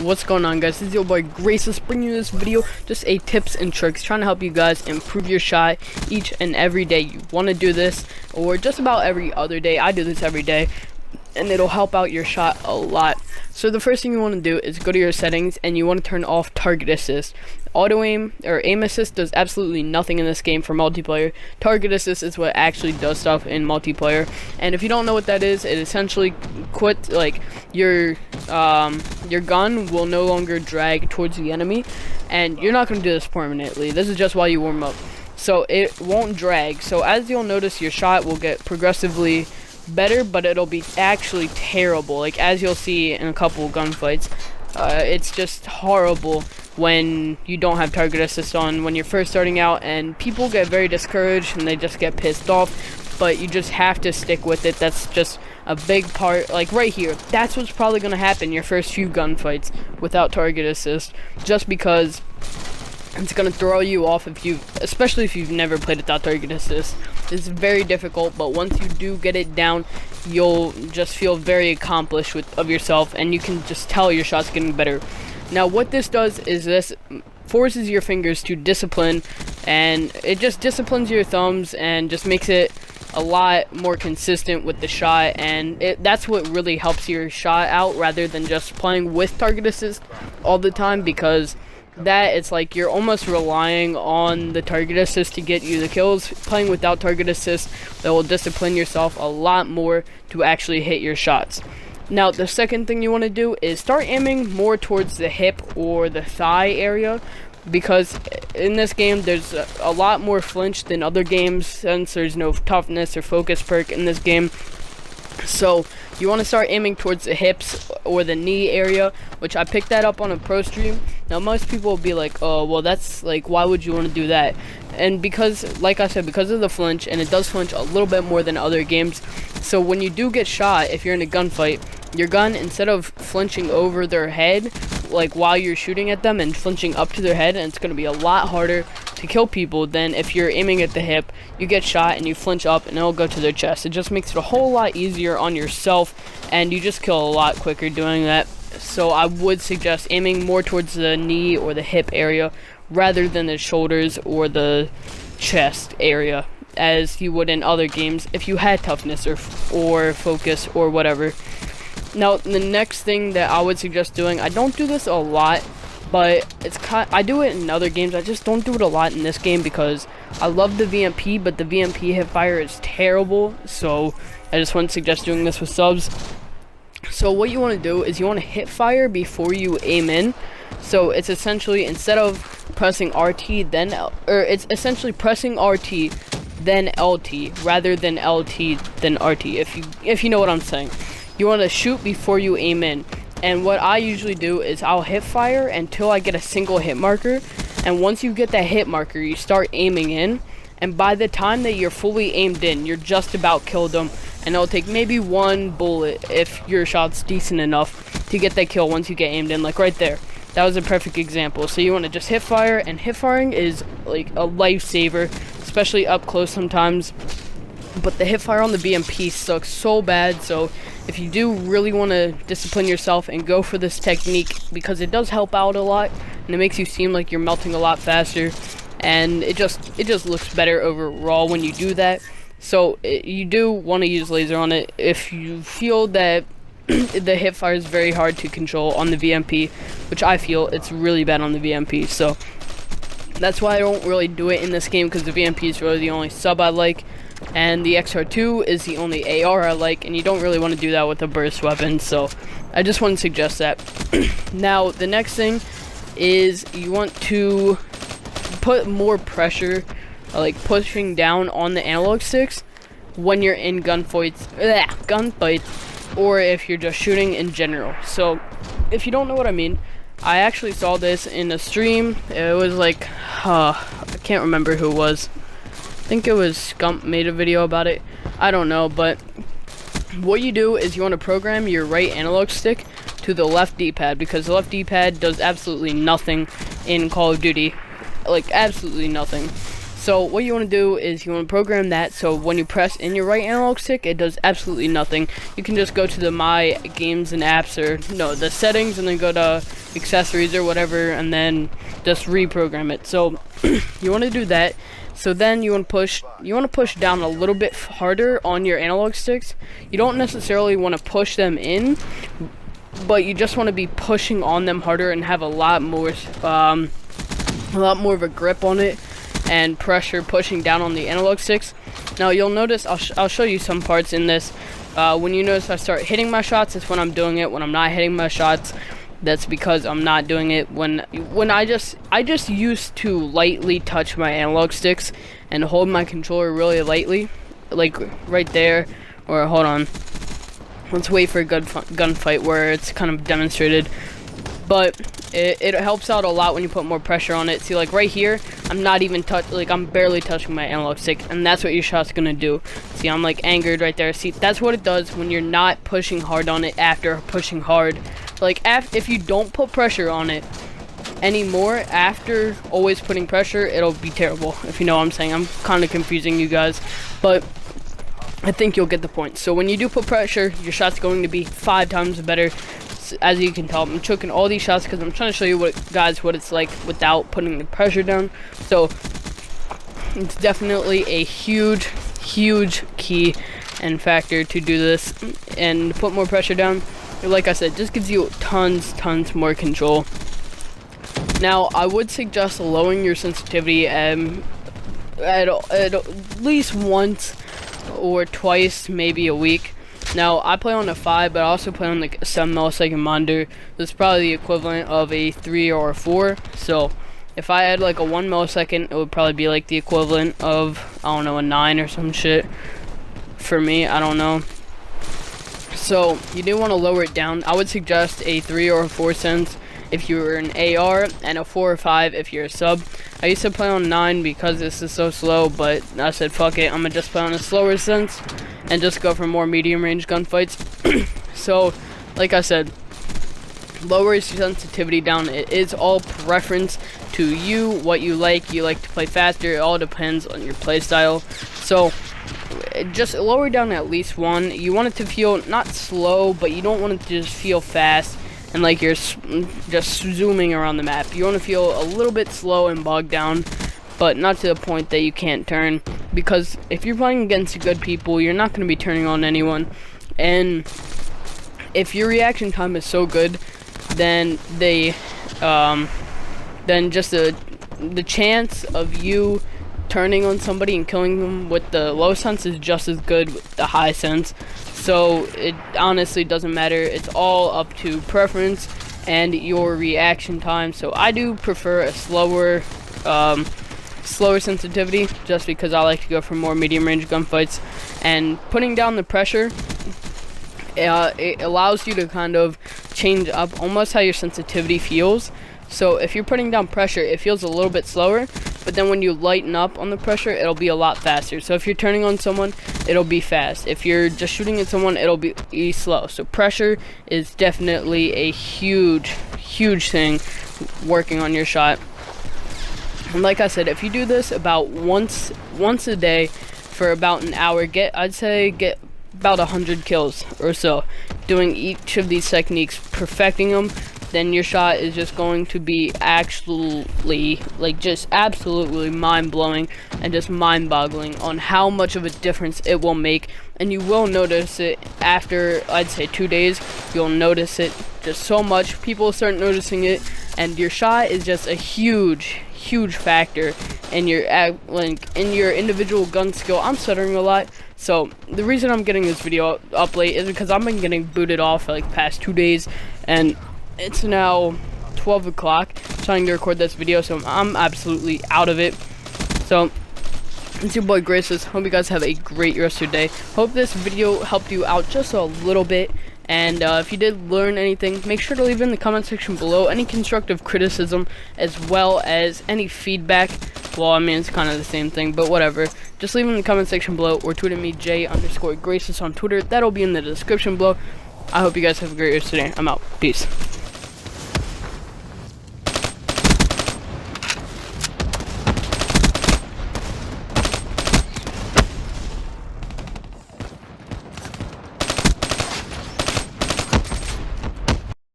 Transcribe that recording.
What's going on, guys? This is your boy Graceless bringing you this video, just a tips and tricks trying to help you guys improve your shot each and every day you want to do this, or just about every other day. I do this every day and it'll help out your shot a lot. So the first thing you want to do is go to your settings and you want to turn off target assist. Auto aim or aim assist does absolutely nothing in this game for multiplayer. Target assist is what actually does stuff in multiplayer. And if you don't know what that is, it essentially your gun will no longer drag towards the enemy, and you're not going to do this permanently. This is just while you warm up, so it won't drag. So as you'll notice, your shot will get progressively better, but it'll be actually terrible, like as you'll see in a couple gunfights. It's just horrible when you don't have target assist on when you're first starting out, and people get very discouraged and they just get pissed off, but you just have to stick with it. That's just a big part. Like right here, that's what's probably going to happen your first few gunfights without target assist, just because it's going to throw you off especially if you've never played without target assist. It's very difficult, but once you do get it down, you'll just feel very accomplished of yourself, and you can just tell your shot's getting better. Now what this does is this forces your fingers to discipline, and it just disciplines your thumbs and just makes it a lot more consistent with the shot, and that's what really helps your shot out, rather than just playing with target assist all the time, because it's like you're almost relying on the target assist to get you the kills. Playing without target assist, that will discipline yourself a lot more to actually hit your shots. Now the second thing you want to do is start aiming more towards the hip or the thigh area, because in this game there's a lot more flinch than other games, since there's no toughness or focus perk in this game. So you want to start aiming towards the hips or the knee area, which I picked that up on a pro stream. Now most people will be like, oh well, that's like, why would you want to do that? And because, like I said, because of the flinch, and it does flinch a little bit more than other games, so when you do get shot, if you're in a gunfight, your gun, instead of flinching over their head like while you're shooting at them and flinching up to their head, and it's going to be a lot harder to kill people than if you're aiming at the hip. You get shot and you flinch up and it'll go to their chest. It just makes it a whole lot easier on yourself, and you just kill a lot quicker doing that. So I would suggest aiming more towards the knee or the hip area rather than the shoulders or the chest area, as you would in other games if you had toughness or focus or whatever. Now the next thing that I would suggest doing, I don't do this a lot, but I do it in other games. I just don't do it a lot in this game because I love the VMP, but the VMP hipfire is terrible, so I just wouldn't suggest doing this with subs. So what you want to do is you want to hit fire before you aim in. So it's essentially, instead of pressing RT then it's essentially pressing RT then LT rather than LT then RT, if you know what I'm saying. You want to shoot before you aim in. And what I usually do is I'll hit fire until I get a single hit marker, and once you get that hit marker, you start aiming in, and by the time that you're fully aimed in, you're just about killed them, and it'll take maybe one bullet if your shot's decent enough to get that kill once you get aimed in, like right there. That was a perfect example. So you want to just hit fire, and hip firing is like a lifesaver, especially up close sometimes. But the hip fire on the BMP sucks so bad, so if you do really want to discipline yourself and go for this technique, because it does help out a lot, and it makes you seem like you're melting a lot faster, and it just looks better overall when you do that. So you do want to use laser on it if you feel that the hip fire is very hard to control on the VMP, which I feel it's really bad on the VMP. So that's why I don't really do it in this game, because the VMP is really the only sub I like, and the XR2 is the only AR I like, and you don't really want to do that with a burst weapon, so I just wouldn't suggest that. Now the next thing is you want to put more pressure, like pushing down on the analog sticks when you're in gunfights, or if you're just shooting in general. So if you don't know what I mean, I actually saw this in a stream. It was like, I can't remember who it was. I think it was Scump made a video about it. I don't know, but what you do is you want to program your right analog stick to the left D-pad, because the left D-pad does absolutely nothing in Call of Duty. Like, absolutely nothing. So what you want to do is you want to program that so when you press in your right analog stick, it does absolutely nothing. You can just go to the My Games and Apps, or no, the settings, and then go to accessories or whatever, and then just reprogram it. So you want to do that. So then you want to push down a little bit harder on your analog sticks. You don't necessarily want to push them in, but you just want to be pushing on them harder and have a lot more of a grip on it and pressure pushing down on the analog sticks. Now you'll notice, I'll show you some parts in this. When you notice I start hitting my shots, it's when I'm doing it. When I'm not hitting my shots, that's because I'm not doing it. When I just used to lightly touch my analog sticks and hold my controller really lightly, like right there, or hold on. Let's wait for a good gunfight where it's kind of demonstrated. But it helps out a lot when you put more pressure on it. See, like right here, I'm not even I'm barely touching my analog stick, and that's what your shot's gonna do. See, I'm like angered right there. See, that's what it does when you're not pushing hard on it after pushing hard. Like if you don't put pressure on it anymore after always putting pressure, it'll be terrible, if you know what I'm saying. I'm kind of confusing you guys, but I think you'll get the point. So when you do put pressure, your shot's going to be 5 times better. As you can tell, I'm choking all these shots because I'm trying to show you what it's like without putting the pressure down. So it's definitely a huge key and factor to do this and put more pressure down. Like I said, just gives you tons more control. Now I would suggest lowering your sensitivity at least once or twice, maybe a week. Now I play on a 5, but I also play on like a 7 millisecond monitor. That's probably the equivalent of a 3 or a 4. So if I had like a 1 millisecond, it would probably be like the equivalent of, I don't know, a 9 or some shit for me. I don't know. So you do want to lower it down. I would suggest a 3 or a 4 cents if you were an AR, and a 4 or 5 if you're a sub. I used to play on 9 because this is so slow, but I said fuck it, I'm gonna just play on a slower sense and just go for more medium range gunfights. So like I said, lower your sensitivity down. It is all preference to you, what you like to play faster. It all depends on your play style. So just lower down at least 1. You want it to feel not slow, but you don't want it to just feel fast and like you're just zooming around the map. You want to feel a little bit slow and bogged down, but not to the point that you can't turn, because if you're playing against good people, you're not going to be turning on anyone. And if your reaction time is so good, then just the chance of you turning on somebody and killing them with the low sense is just as good with the high sense. So it honestly doesn't matter. It's all up to preference and your reaction time. So I do prefer a slower sensitivity, just because I like to go for more medium range gunfights. And putting down the pressure, it allows you to kind of change up almost how your sensitivity feels. So if you're putting down pressure, it feels a little bit slower, but then when you lighten up on the pressure, it'll be a lot faster. So if you're turning on someone, it'll be fast. If you're just shooting at someone, it'll be slow. So pressure is definitely a huge thing working on your shot. And like I said, if you do this about once a day for about an hour, I'd say get about 100 kills or so doing each of these techniques, perfecting them. Then your shot is just going to be actually, like, just absolutely mind-blowing and just mind-boggling on how much of a difference it will make. And you will notice it after, I'd say, 2 days. You'll notice it just so much. People will start noticing it, and your shot is just a huge factor in your individual gun skill. I'm stuttering a lot, so the reason I'm getting this video up late is because I've been getting booted off for like past 2 days, and it's now 12 o'clock trying to record this video, so I'm absolutely out of it. So it's your boy Graces. Hope you guys have a great rest of your day. Hope this video helped you out just a little bit. And if you did learn anything, make sure to leave it in the comment section below any constructive criticism as well as any feedback. Well, I mean, it's kind of the same thing, but whatever. Just leave it in the comment section below, or tweet at me, J_Graces on Twitter. That'll be in the description below. I hope you guys have a great rest of the day. I'm out. Peace.